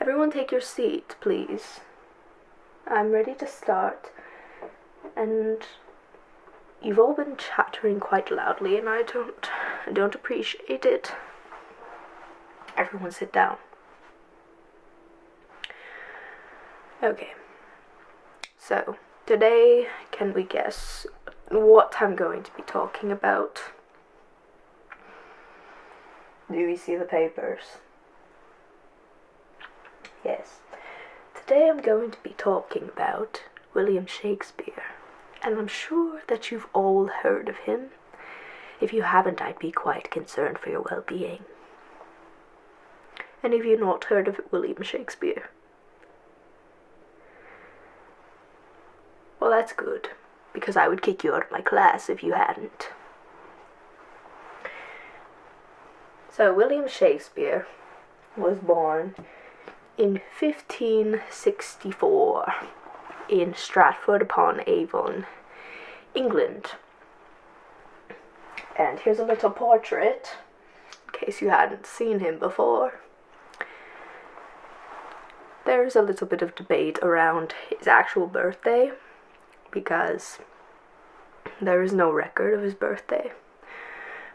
Everyone take your seat, please. I'm ready to start. And you've all been chattering quite loudly and I don't appreciate it. Everyone sit down. Okay. So, today, can we guess what I'm going to be talking about? Do you see the papers? Yes. Today I'm going to be talking about William Shakespeare, and I'm sure that you've all heard of him. If you haven't, I'd be quite concerned for your well-being. And have you not heard of William Shakespeare? Well, that's good, because I would kick you out of my class if you hadn't. So, William Shakespeare was born in 1564 in Stratford-upon-Avon, England. And here's a little portrait, in case you hadn't seen him before. There's a little bit of debate around his actual birthday, because there is no record of his birthday,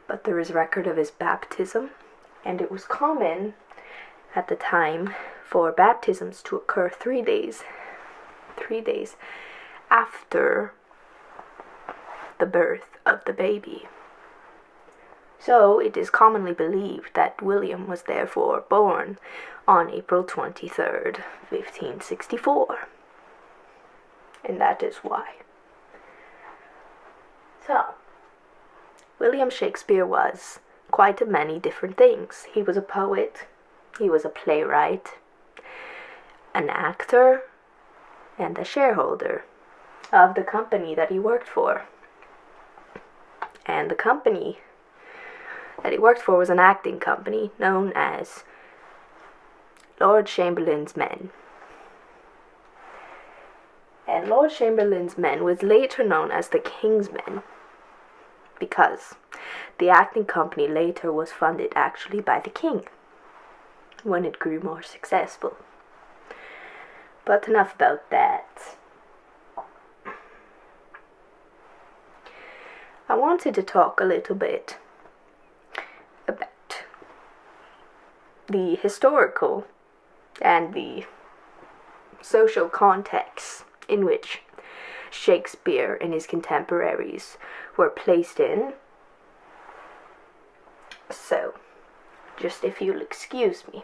but there is record of his baptism, and it was common at the time for baptisms to occur 3 days after the birth of the baby. So it is commonly believed that William was therefore born on April 23rd, 1564. And that is why. So, William Shakespeare was quite a many different things. He was a poet, he was a playwright, an actor, and a shareholder of the company that he worked for. And the company that he worked for was an acting company known as Lord Chamberlain's Men. And Lord Chamberlain's Men was later known as the King's Men, because the acting company later was funded actually by the king when it grew more successful. But enough about that. I wanted to talk a little bit about the historical and the social context in which Shakespeare and his contemporaries were placed in. So, just if you'll excuse me,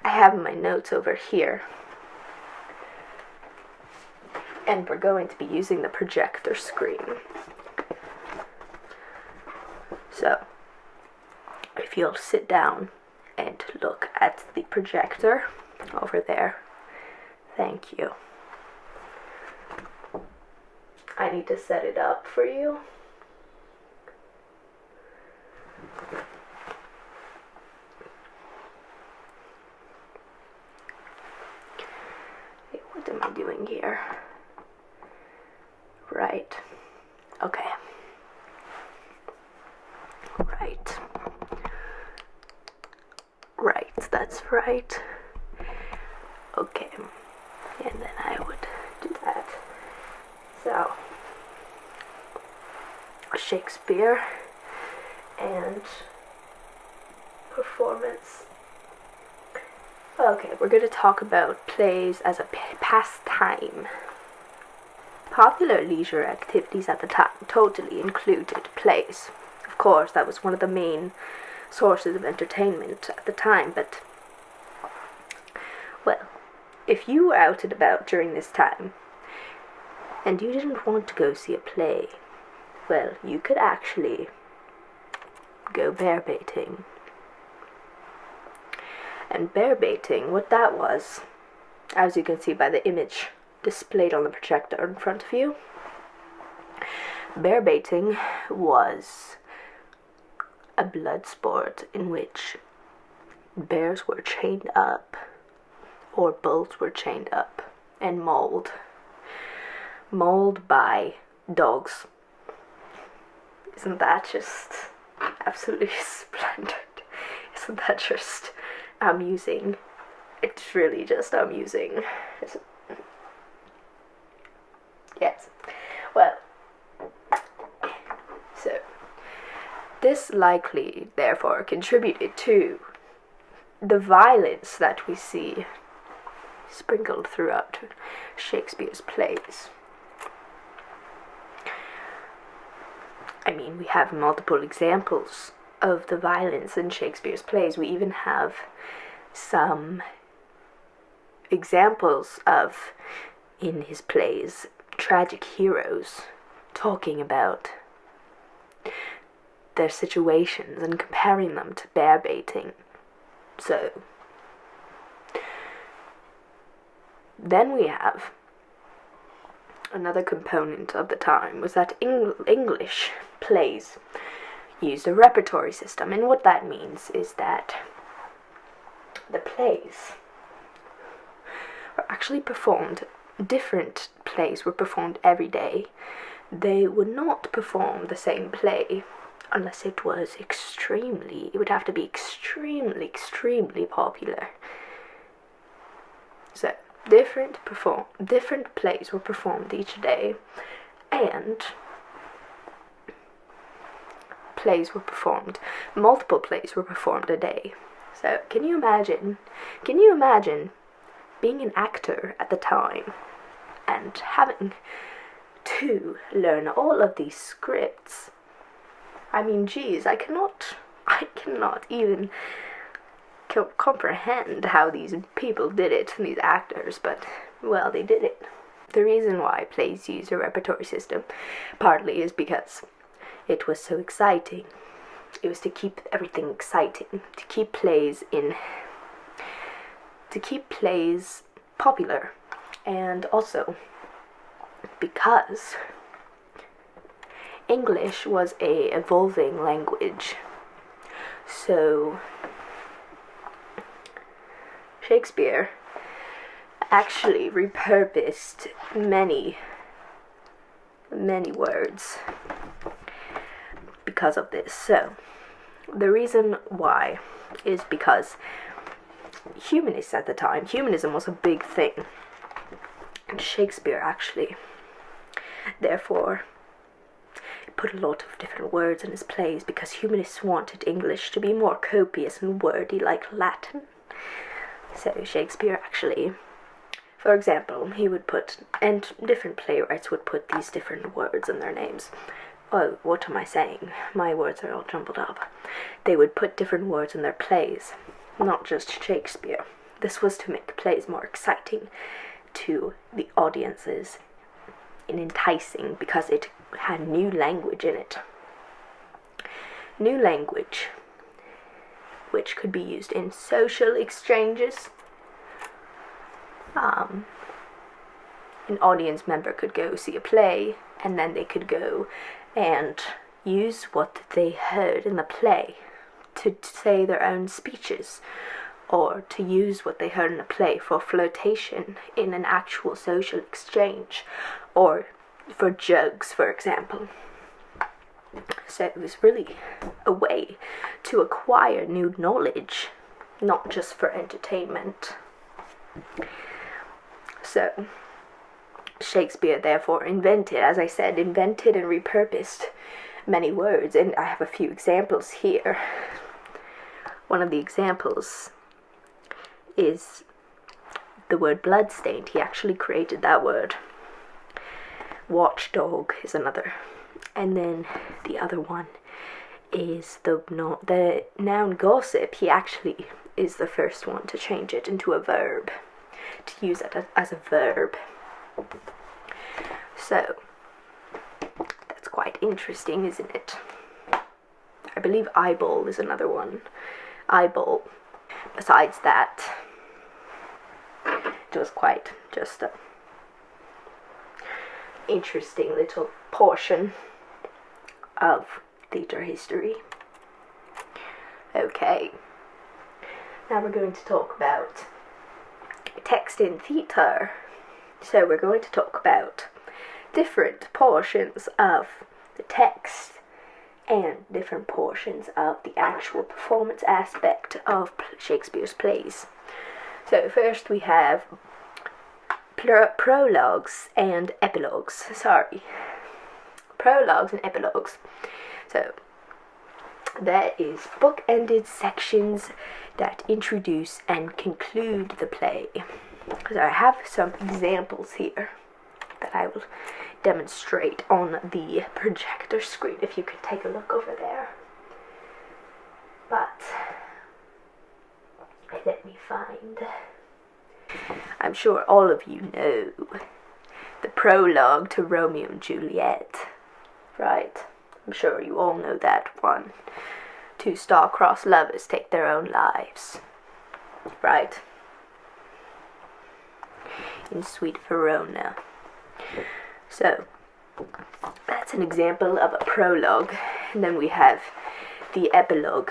I have my notes over here. And we're going to be using the projector screen. So, if you'll sit down and look at the projector over there. Thank you. I need to set it up for you. Hey, what am I doing here? Right. Okay. Right, that's right. Okay. And then I would do that. So, Shakespeare and performance. Okay, we're going to talk about plays as a pastime. Popular leisure activities at the time totally included plays. Of course, that was one of the main sources of entertainment at the time, but, well, if you were out and about during this time, and you didn't want to go see a play, well, you could actually go bear baiting. And bear baiting, what that was, as you can see by the image displayed on the projector in front of you, bear baiting was a blood sport in which bears were chained up, or bulls were chained up and mauled by dogs. Isn't that just absolutely splendid? Isn't that just amusing It's really just amusing. Yes. Well, so this likely, therefore, contributed to the violence that we see sprinkled throughout Shakespeare's plays. I mean, we have multiple examples of the violence in Shakespeare's plays. We even have some examples of, in his plays, tragic heroes talking about their situations and comparing them to bear baiting. So, then we have another component of the time was that English plays used a repertory system, and what that means is that the plays were actually performed, different plays were performed every day. They would not perform the same play unless it would have to be extremely popular. So, different plays were performed each day, and multiple plays were performed a day. So, can you imagine being an actor at the time and having to learn all of these scripts? I mean, geez, I cannot even comprehend how these people did it, these actors, but, well, they did it. The reason why plays use a repertory system partly is because it was so exciting. It was to keep everything exciting, to keep plays popular, and also because English was a evolving language. So Shakespeare actually repurposed many words because of this. So the reason why is because humanists at the time, humanism was a big thing, and Shakespeare actually therefore put a lot of different words in his plays because humanists wanted English to be more copious and wordy like Latin. So Shakespeare actually, for example, he would put, and different playwrights would put these different words in their names. Oh, what am I saying? My words are all jumbled up. They would put different words in their plays, not just Shakespeare. This was to make plays more exciting to the audiences and enticing because it had new language in it. New language, which could be used in social exchanges. An audience member could go see a play, and then they could go and use what they heard in the play to say their own speeches, or to use what they heard in a play for flirtation in an actual social exchange, or for jokes, for example. So it was really a way to acquire new knowledge, not just for entertainment. So Shakespeare therefore invented and repurposed many words, and I have a few examples here. One of the examples is the word bloodstained. He actually created that word. Watchdog is another. And then the other one is the noun gossip. He actually is the first one to change it into a verb, to use it as a verb. So, that's quite interesting, isn't it? I believe eyeball is another one. Eyeball. Besides that, it was quite just a interesting little portion of theatre history. Okay, now we're going to talk about text in theatre. So we're going to talk about different portions of the text and different portions of the actual performance aspect of Shakespeare's plays. So first we have prologues and epilogues. Prologues and epilogues. So there is book-ended sections that introduce and conclude the play. So I have some examples here that I will demonstrate on the projector screen, if you could take a look over there. But let me find. I'm sure all of you know the prologue to Romeo and Juliet, right? I'm sure you all know that one. Two star-crossed lovers take their own lives, right? In sweet Verona. So, that's an example of a prologue. And then we have the epilogue.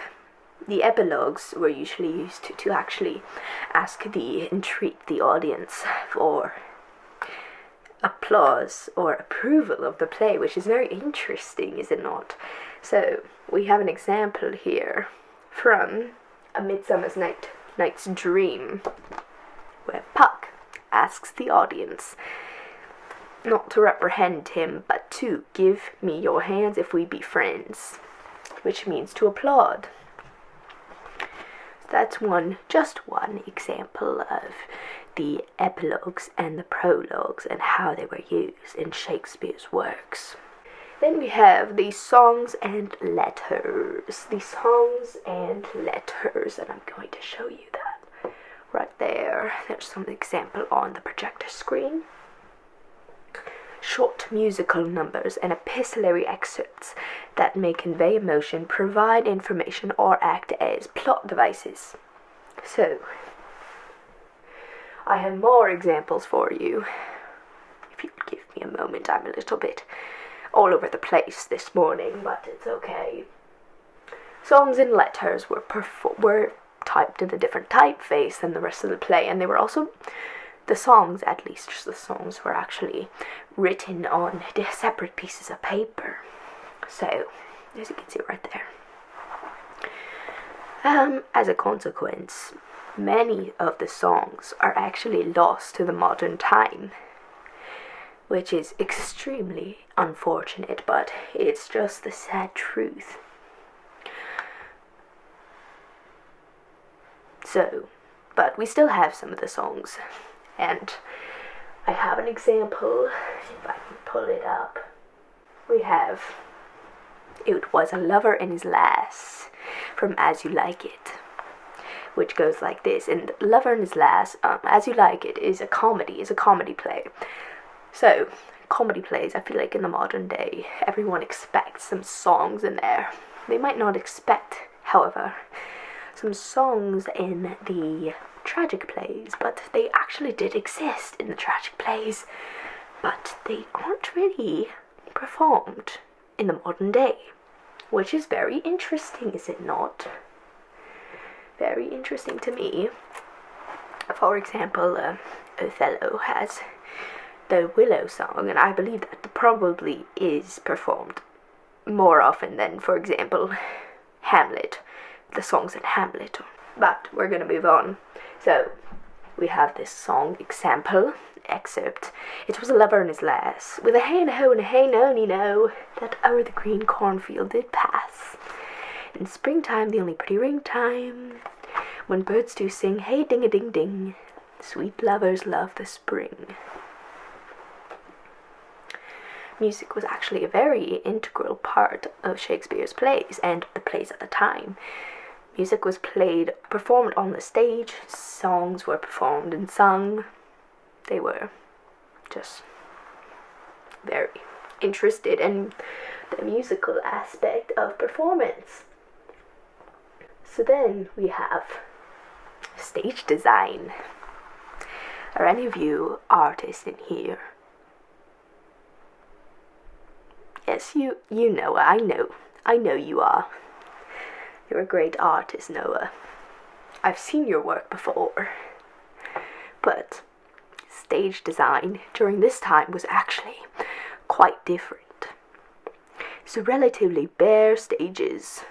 The epilogues were usually used to actually entreat the audience for applause or approval of the play, which is very interesting, is it not? So, we have an example here from A Midsummer Night's Dream, where Puck asks the audience not to reprehend him, but to give me your hands if we be friends, which means to applaud. That's just one example of the epilogues and the prologues and how they were used in Shakespeare's works. Then we have the songs and letters. The songs and letters, and I'm going to show you that right there. There's some example on the projector screen. Short musical numbers and epistolary excerpts that may convey emotion, provide information, or act as plot devices. So, I have more examples for you. If you could give me a moment, I'm a little bit all over the place this morning, but it's okay. Songs and letters were typed in a different typeface than the rest of the play, and they were also, the songs were actually written on separate pieces of paper. So, as you can see right there. As a consequence, many of the songs are actually lost to the modern time, which is extremely unfortunate, but it's just the sad truth. So, but we still have some of the songs, and I have an example, if I can pull it up. We have It Was a Lover and His Lass from As You Like It, which goes like this. And Lover and His Lass, As You Like It, is a comedy play. So, comedy plays, I feel like in the modern day, everyone expects some songs in there. They might not expect, however, some songs in the tragic plays, but they actually did exist in the tragic plays, but they aren't really performed in the modern day, which is very interesting, is it not? Very interesting to me. For example, Othello has the Willow song, and I believe that probably is performed more often than, for example, Hamlet, the songs in Hamlet. But we're gonna move on. So, we have this song excerpt. It was a lover and his lass, with a hey and a ho and a hey nony no, that o'er the green cornfield did pass. In springtime, the only pretty ring time, when birds do sing, hey ding a ding ding, sweet lovers love the spring. Music was actually a very integral part of Shakespeare's plays and the plays at the time. Music was performed on the stage, songs were performed and sung. They were just very interested in the musical aspect of performance. So then we have stage design. Are any of you artists in here? Yes, you know, I know you are. You're a great artist, Noah. I've seen your work before. But stage design during this time was actually quite different. So relatively bare stages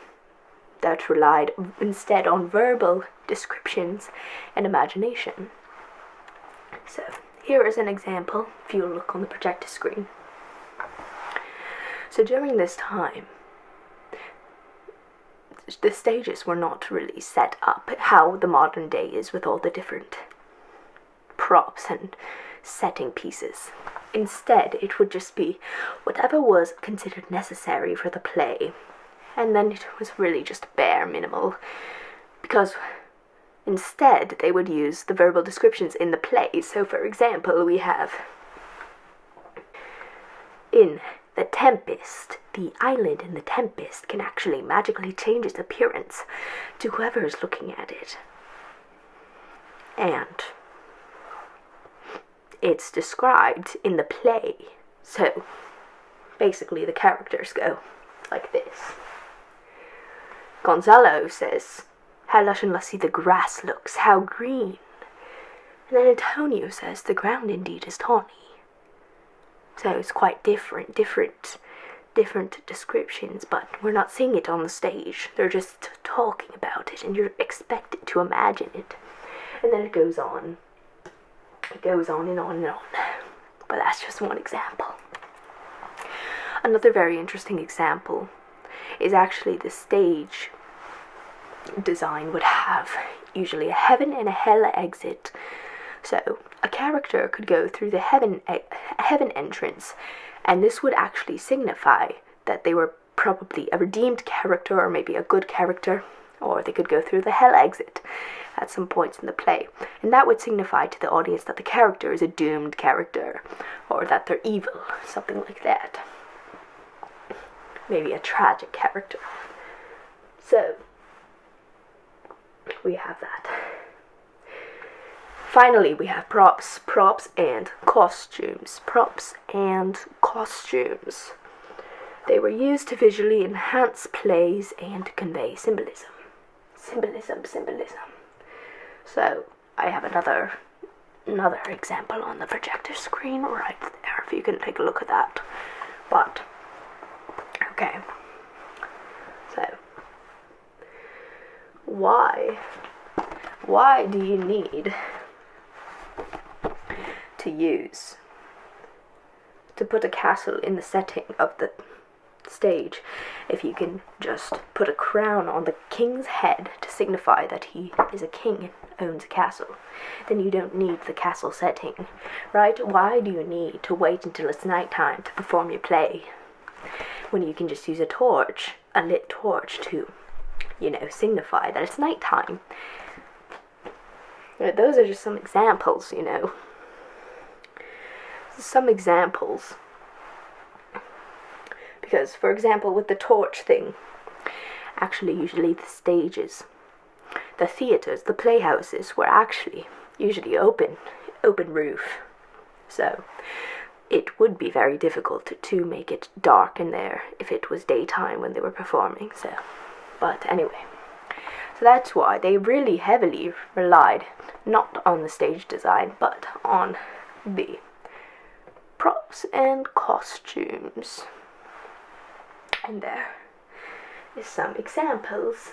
that relied instead on verbal descriptions and imagination. So here is an example if you look on the projector screen. So during this time, the stages were not really set up how the modern day is with all the different props and setting pieces. Instead, it would just be whatever was considered necessary for the play, and then it was really just bare minimal, because instead they would use the verbal descriptions in the play. So for example, we have in The Tempest, the island in The Tempest can actually magically change its appearance to whoever is looking at it. And it's described in the play. So basically the characters go like this. Gonzalo says, "How lush and lusty the grass looks, how green." And then Antonio says, "The ground indeed is tawny." So it's quite different descriptions, but we're not seeing it on the stage. They're just talking about it, and you're expected to imagine it. And then it goes on. It goes on and on and on. But that's just one example. Another very interesting example is actually the stage design would have usually a heaven and a hell exit. So a character could go through the heaven entrance, and this would actually signify that they were probably a redeemed character or maybe a good character, or they could go through the hell exit at some points in the play, and that would signify to the audience that the character is a doomed character, or that they're evil, something like that. Maybe a tragic character. So we have that. Finally, we have props and costumes. Props and costumes. They were used to visually enhance plays and to convey symbolism. Symbolism. So I have another example on the projector screen right there, if you can take a look at that. But okay. So why do you need to put a castle in the setting of the stage if you can just put a crown on the king's head to signify that he is a king and owns a castle? Then you don't need the castle setting, right? Why do you need to wait until it's nighttime to perform your play when you can just use a lit torch to, signify that it's nighttime? Those are just some examples, Some examples. Because, for example, with the torch thing, actually usually the stages, the theatres, the playhouses were actually usually open roof. So it would be very difficult to make it dark in there if it was daytime when they were performing. But anyway, so that's why they really heavily relied not on the stage design, but on the props and costumes. And there is some examples.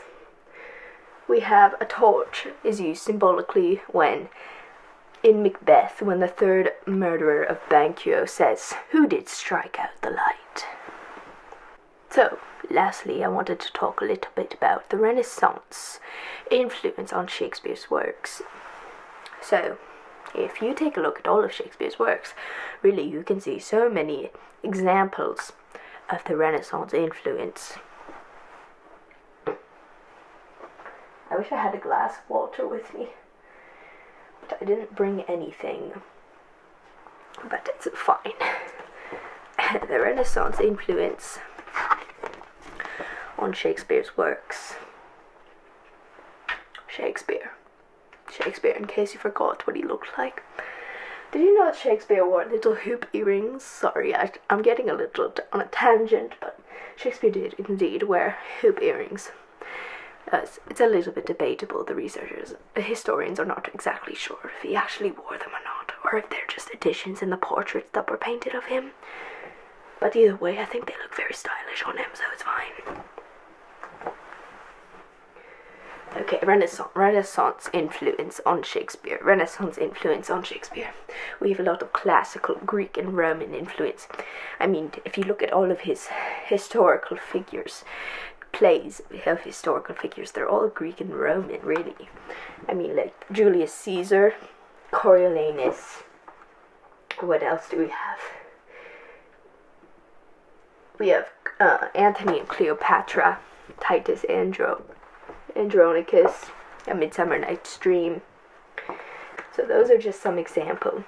We have a torch is used symbolically when in Macbeth, when the third murderer of Banquo says, "Who did strike out the light?" So, lastly, I wanted to talk a little bit about the Renaissance influence on Shakespeare's works. So, if you take a look at all of Shakespeare's works, really you can see so many examples of the Renaissance influence. I wish I had a glass of water with me, but I didn't bring anything. But it's fine. The Renaissance influence on Shakespeare's works. Shakespeare, in case you forgot what he looked like. Did you know that Shakespeare wore little hoop earrings? Sorry, I'm getting a little on a tangent, but Shakespeare did indeed wear hoop earrings. It's a little bit debatable. The historians are not exactly sure if he actually wore them or not, or if they're just additions in the portraits that were painted of him. But either way, I think they look very stylish on him, so it's fine. Okay, Renaissance influence on Shakespeare. Renaissance influence on Shakespeare. We have a lot of classical Greek and Roman influence. I mean, if you look at all of his historical figures, plays of historical figures, they're all Greek and Roman, really. I mean, like Julius Caesar, Coriolanus. What else do we have? We have Antony and Cleopatra, Titus Andronicus, A Midsummer Night's Dream. So those are just some examples.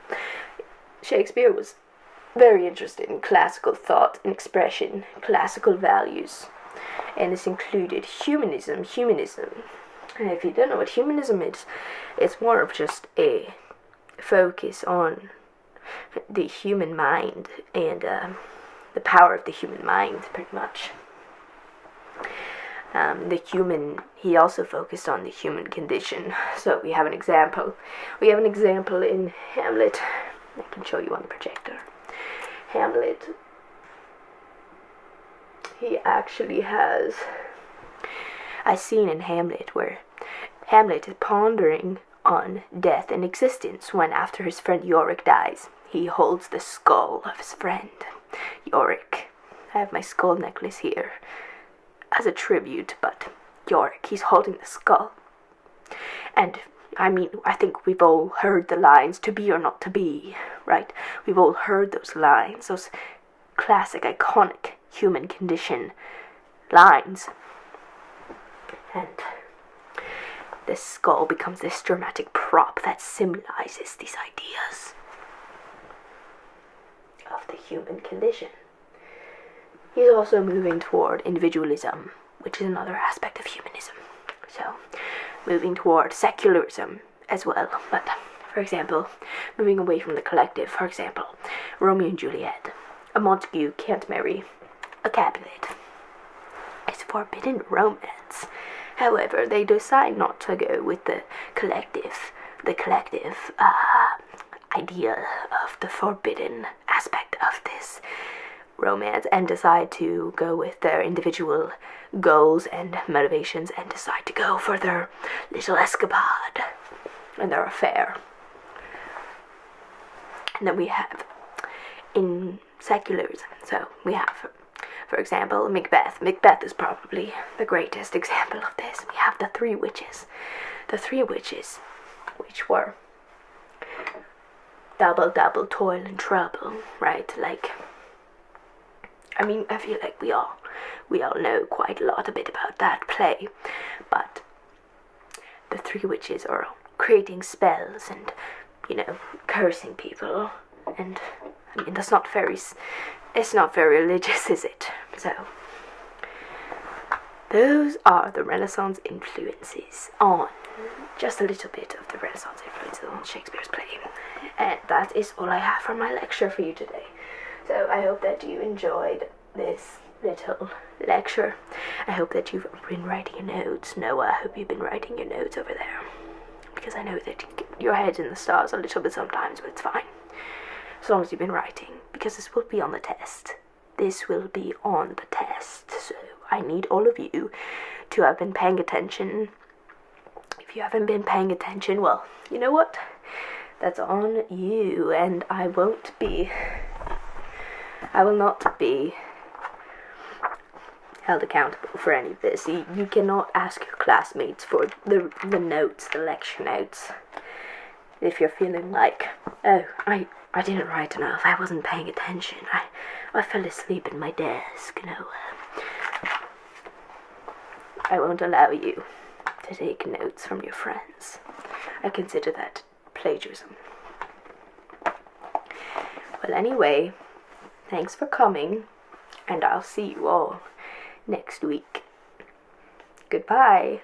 Shakespeare was very interested in classical thought and expression, classical values, and this included humanism. And if you don't know what humanism is, it's more of just a focus on the human mind and the power of the human mind, pretty much. He also focused on the human condition. So we have an example. We have an example in Hamlet. I can show you on the projector. Hamlet. He actually has a scene in Hamlet where Hamlet is pondering on death and existence when, after his friend Yorick dies, he holds the skull of his friend Yorick. I have my skull necklace here as a tribute, but Yorick, he's holding the skull. And I mean, I think we've all heard the lines, to be or not to be, right? We've all heard those lines, those classic, iconic human condition lines. And this skull becomes this dramatic prop that symbolizes these ideas of the human condition. He's also moving toward individualism, which is another aspect of humanism. So, moving toward secularism as well. But, for example, moving away from the collective. For example, Romeo and Juliet. A Montague can't marry a Capulet. It's forbidden romance. However, they decide not to go with the collective idea of the forbidden aspect of this romance, and decide to go with their individual goals and motivations, and decide to go for their little escapade and their affair. And then we have in secularism, so we have, for example, Macbeth. Macbeth is probably the greatest example of this. We have the three witches. The three witches, which were double, toil and trouble, right? Like, I mean, I feel like we all know quite a bit about that play, but the three witches are creating spells and, cursing people, and I mean, it's not very religious, is it? So, those are the Renaissance influences on, just a little bit of the Renaissance influences on Shakespeare's play. And that is all I have for my lecture for you today. So I hope that you enjoyed this little lecture. I hope that you've been writing your notes. Noah, I hope you've been writing your notes over there. Because I know that your head's in the stars a little bit sometimes, but it's fine. As long as you've been writing. Because this will be on the test. This will be on the test. So I need all of you to have been paying attention. If you haven't been paying attention, well, you know what? That's on you, and I will not be held accountable for any of this. You cannot ask your classmates for the notes, the lecture notes. If you're feeling like, oh, I didn't write enough, I wasn't paying attention, I fell asleep in my desk, I won't allow you to take notes from your friends. I consider that plagiarism. Well, anyway, thanks for coming, and I'll see you all next week. Goodbye.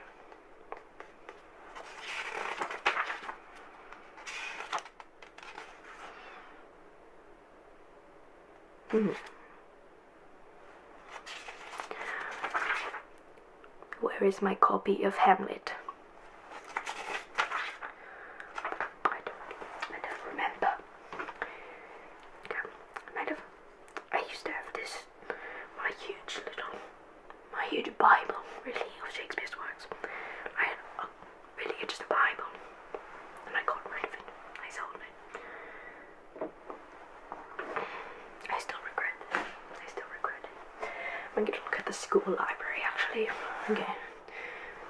Where is my copy of Hamlet? I don't remember. I used to have this, my huge Bible, really, of Shakespeare's works. I had I'm gonna look at the school library actually. Okay.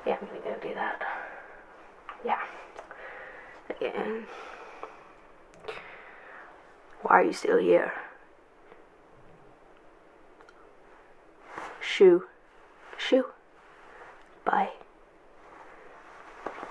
Yeah, I'm gonna go do that. Yeah. Again. Why are you still here? Shoo. Shoo. Bye.